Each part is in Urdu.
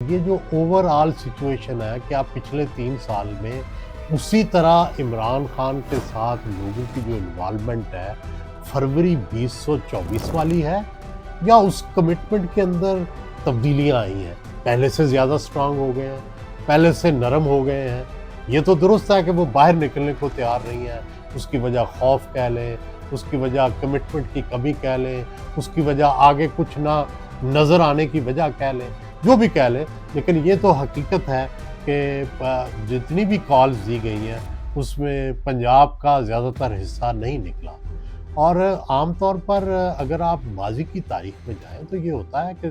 یہ جو اوور آل سچویشن ہے کہ آپ پچھلے 3 سال میں اسی طرح عمران خان کے ساتھ لوگوں کی جو انوالومنٹ ہے فروری 2024 والی ہے، یا اس کمٹمنٹ کے اندر تبدیلیاں آئی ہیں، پہلے سے زیادہ سٹرانگ ہو گئے ہیں، پہلے سے نرم ہو گئے ہیں؟ یہ تو درست ہے کہ وہ باہر نکلنے کو تیار نہیں ہے، اس کی وجہ خوف کہہ لیں، اس کی وجہ کمٹمنٹ کی کمی کہہ لیں، اس کی وجہ آگے کچھ نہ نظر آنے کی وجہ کہہ لیں، جو بھی کہہ لیں، لیکن یہ تو حقیقت ہے کہ جتنی بھی کالز دی گئی ہیں اس میں پنجاب کا زیادہ تر حصہ نہیں نکلا۔ اور عام طور پر اگر آپ ماضی کی تاریخ میں جائیں تو یہ ہوتا ہے کہ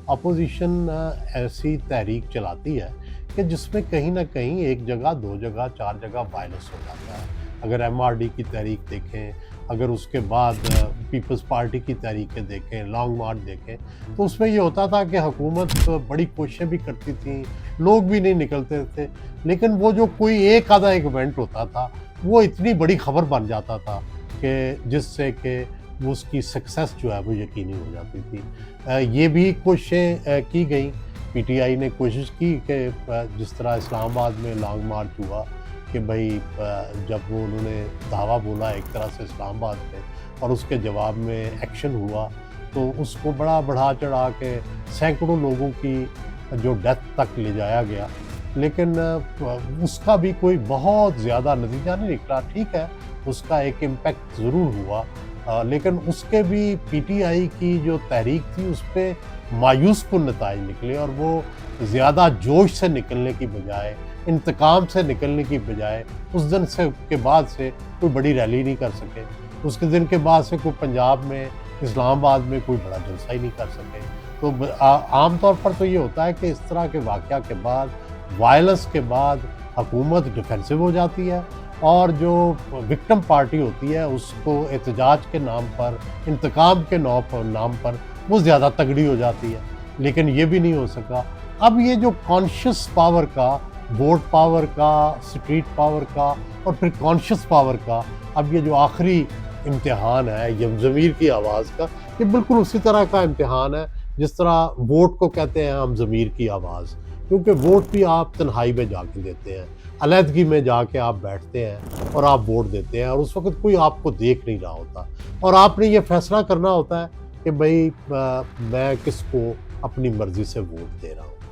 اپوزیشن ایسی تحریک چلاتی ہے کہ جس میں کہیں نہ کہیں ایک جگہ 2 جگہ 4 جگہ وائلنس ہو جاتا ہے۔ اگر ایم آر ڈی کی تحریک دیکھیں، اگر اس کے بعد پیپلز پارٹی کی تحریکیں دیکھیں، لانگ مارچ دیکھیں، تو اس میں یہ ہوتا تھا کہ حکومت بڑی کوششیں بھی کرتی تھیں، لوگ بھی نہیں نکلتے تھے، لیکن وہ جو کوئی ایک آدھا ایونٹ ہوتا تھا وہ اتنی بڑی خبر بن جاتا تھا کہ جس سے کہ اس کی سکسیس جو ہے وہ یقینی ہو جاتی تھی۔ یہ بھی کوششیں کی گئیں، پی ٹی آئی نے کوشش کی کہ جس طرح اسلام آباد میں لانگ مارچ ہوا کہ بھائی جب وہ انہوں نے دعویٰ بولا ایک طرح سے اسلام آباد پہ اور اس کے جواب میں ایکشن ہوا، تو اس کو بڑا بڑھا چڑھا کے سینکڑوں لوگوں کی جو ڈیتھ تک لے جایا گیا، لیکن اس کا بھی کوئی بہت زیادہ نتیجہ نہیں نکلا۔ ٹھیک ہے، اس کا ایک امپیکٹ ضرور ہوا، لیکن اس کے بھی پی ٹی آئی کی جو تحریک تھی اس پہ مایوس کن نتائج نکلے، اور وہ زیادہ جوش سے نکلنے کی بجائے، انتقام سے نکلنے کی بجائے اس دن سے کے بعد سے کوئی بڑی ریلی نہیں کر سکے، اس کے دن کے بعد سے کوئی پنجاب میں اسلام آباد میں کوئی بڑا جلسہ ہی نہیں کر سکے۔ تو عام طور پر تو یہ ہوتا ہے کہ اس طرح کے واقعہ کے بعد، وائلنس کے بعد حکومت ڈیفینسو ہو جاتی ہے، اور جو وکٹم پارٹی ہوتی ہے اس کو احتجاج کے نام پر، انتقام کے نام پر وہ زیادہ تگڑی ہو جاتی ہے، لیکن یہ بھی نہیں ہو سکا۔ اب یہ جو کانشیس پاور کا، ووٹ پاور کا، اسٹریٹ پاور کا، اور پھر کانشیس پاور کا، اب یہ جو آخری امتحان ہے یہ ضمیر کی آواز کا، یہ بالکل اسی طرح کا امتحان ہے جس طرح ووٹ کو کہتے ہیں ہم ضمیر کی آواز، کیونکہ ووٹ بھی آپ تنہائی میں جا کے دیتے ہیں، علیحدگی میں جا کے آپ بیٹھتے ہیں اور آپ ووٹ دیتے ہیں، اور اس وقت کوئی آپ کو دیکھ نہیں رہا ہوتا، اور آپ نے یہ فیصلہ کرنا ہوتا ہے کہ بھئی میں کس کو اپنی مرضی سے ووٹ دے رہا ہوں۔